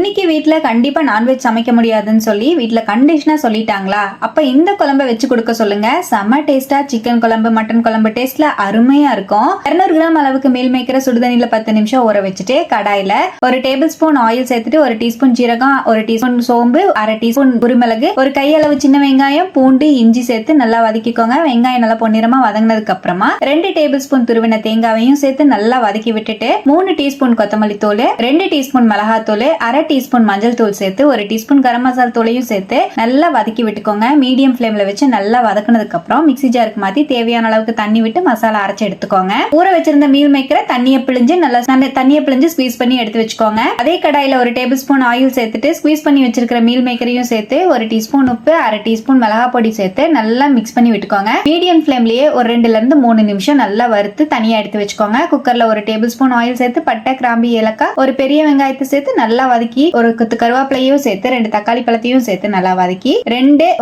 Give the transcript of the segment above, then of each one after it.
இன்னைக்கு வீட்ல கண்டிப்பா நான்வெஜ் சமைக்க முடியாதுன்னு சொல்லி வீட்ல கண்டிஷனா சொல்லிட்டாங்களா? அப்ப இந்த குழம்பை வச்சு கொடுக்க சொல்லுங்க. செம்ம டேஸ்டா சிக்கன் குழம்பு மட்டன் குழம்பு டேஸ்ட்ல அருமையா இருக்கும். 200 கிராம் அளவுக்கு மீல் மேக்கரை சுடுதண்ணில 10 நிமிஷம் ஊற வச்சுட்டு கடாயில 1 டேபிள் ஸ்பூன் ஆயில் சேர்த்துட்டு 1 டீஸ்பூன் ஜீரகம், 1 டீஸ்பூன் சோம்பு, 1/2 டீஸ்பூன் குருமிளகு, 1 கையளவு சின்ன வெங்காயம், பூண்டு, இஞ்சி சேர்த்து நல்லா வதக்கிக்கோங்க. வெங்காயம் நல்லா பொன்னிறமா வதங்கினதுக்கு அப்புறமா 2 டேபிள் ஸ்பூன் துருவின தேங்காவையும் சேர்த்து நல்லா வதக்கி விட்டுட்டு 3 டீஸ்பூன் கொத்தமல்லி தூள், 2 டீஸ்பூன் மிளகாத்தூள், 1/2 டீஸ்பூன் மஞ்சள் தூள் சேர்த்து 1 டீஸ்பூன் கரம் மசாலா தூளையும் சேர்த்து நல்லா வதக்கி விட்டுக்கோங்க. மீடியம் ஃப்ளேம்ல வச்சு நல்லா வதக்கினதுக்கு அப்புறம் மிக்ஸி ஜாருக்கு மாத்தி தேவையான அளவுக்கு தண்ணி விட்டு மசாலா அரைச்சு எடுத்துக்கோங்க. ஊற வச்சிருந்த மீல் மேக்கரை தண்ணியை பிழிஞ்சு நல்லா தண்ணியை பிழிஞ்சு ஸ்குவீஸ் பண்ணி எடுத்து வச்சுக்கோங்க. அதே கடாயில 1 டேபிள் ஸ்பூன் ஆயில் சேர்த்துட்டு ஸ்குவீஸ் பண்ணி வச்சிருக்கிற மீல் மேக்கரையும் சேர்த்து 1 டீஸ்பூன் உப்பு, 1/2 டீஸ்பூன் மிளகா பொடி சேர்த்து நல்லா மிக்ஸ் பண்ணி விட்டுக்கோங்க. மீடியம் ஃப்ளேம்லயே ஒரு 2ல இருந்து 3 நிமிஷம் நல்லா வறுத்து தனியா எடுத்து வச்சுக்கோங்க. குக்கர்ல 1 டேபிள் ஸ்பூன் ஆயில் சேர்த்து பட்டை, கிராம்பு, ஏலக்காய், ஒரு பெரிய வெங்காயத்தை சேர்த்து நல்லா வதக்கி ஒரு கொத்து கருவேப்பிலையும் சேர்த்து 2 தக்காளி பழத்தையும் சேர்த்து நல்லா வதக்கி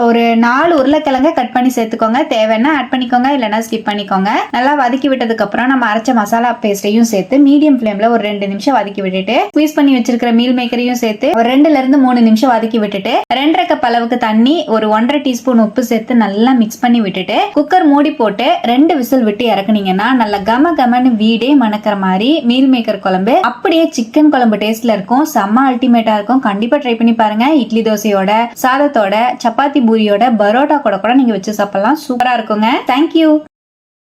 ஒரு 4 உருளைக்கிழங்க கட் பண்ணி சேர்த்துக்கோங்க. தேவைன்னா ஆட் பண்ணிக்கோங்க, இல்லைன்னா ஸ்கிப் பண்ணிக்கோங்க. நல்லா வதக்கி விட்டதுக்கு அப்புறம் நம்ம அரைச்ச மசாலா பேஸ்டையும் சேர்த்து மீடியம் ஃப்ளேம்ல ஒரு 2 நிமிஷம் வதக்கி விட்டுட்டு ஸ்குவீஸ் பண்ணி வச்சிருக்கிற மீல் மேக்கரையும் சேர்த்து ஒரு 2ல இருந்து 3 நிமிஷம் வதக்கி விட்டுட்டு 2.5 கப் அளவுக்கு தண்ணி, ஒரு 1.5 டீஸ்பூன் உப்பு சேர்த்து நல்லா மிக்ஸ் பண்ணி விட்டுட்டு குக்கர் மூடி போட்டு 2 விசில் விட்டு இறக்குனீங்கன்னா நல்ல கம கமன்னு வீடே மணக்கிற மாதிரி மீல் மேக்கர் குழம்பு அப்படியே சிக்கன் குழம்பு டேஸ்ட்ல இருக்கும். செம்ம அல்டிமேட்டா இருக்கும். கண்டிப்பா ட்ரை பண்ணி பாருங்க. இட்லி தோசையோட, சாதத்தோட, சப்பாத்தி பூரியோட, பரோட்டா கூட நீங்க வச்சு சாப்பிடலாம். சூப்பரா இருக்குங்க. தேங்க்யூ.